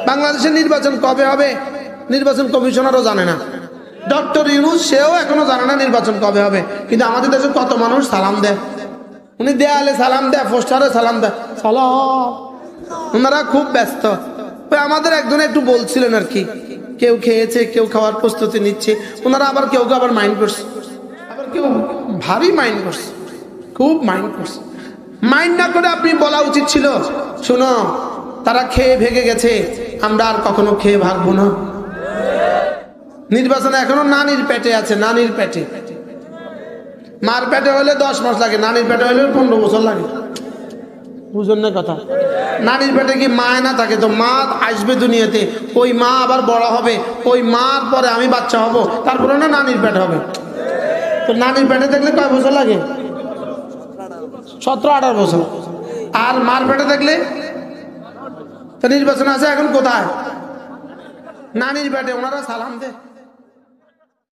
বাংলাদেশের নির্বাচন কবে হবে নির্বাচন কমিশনারও জানে না, ডক্টর ইউনূস সেও এখনো জানে না নির্বাচন কবে হবে। কিন্তু আমাদের দেশে কত মানুষ সালাম দেয়, উনি দেয়ালে সালাম দেয়, পোস্টারে সালাম দেয়, সালাম। ওনারা খুব ব্যস্ত। আমাদের একজন একটু বলছিলেন আর কি, কেউ খেয়েছে, কেউ খাওয়ার প্রস্তুতি নিচ্ছে, ওনারা আবার কেউ আবার মাইন্ড করছে, আবার কেউ ভারী মাইন্ড করছে, খুব মাইন্ড করছে। মাইন্ড না করে আপনি বলা উচিত ছিল, শোনো তারা খেয়ে ভেগে গেছে, আমরা আর কখনো খেয়ে ভাগবো না। নির্বাচন এখনো নানির পেটে আছে, নানির পেটে। মার পেটে হলে 10 মাস লাগে, নানির পেটে হলে 15 বছর লাগে। বুঝুন না কথা? নানির পেটে কি মা না থাকে, তো মা আসবে দুনিয়াতে, ওই মা আবার বড় হবে, ওই মার পরে আমি বাচ্চা হব, তারপরে না নানির পেট হবে। তো নানির পেটে থাকলে কয় বছর লাগে? 17-18 বছর। আর মার পেটে থাকলে তো নির্বাচন আছে এখন কোথায়? নানির পেটে। ওনারা সালাম দেয়।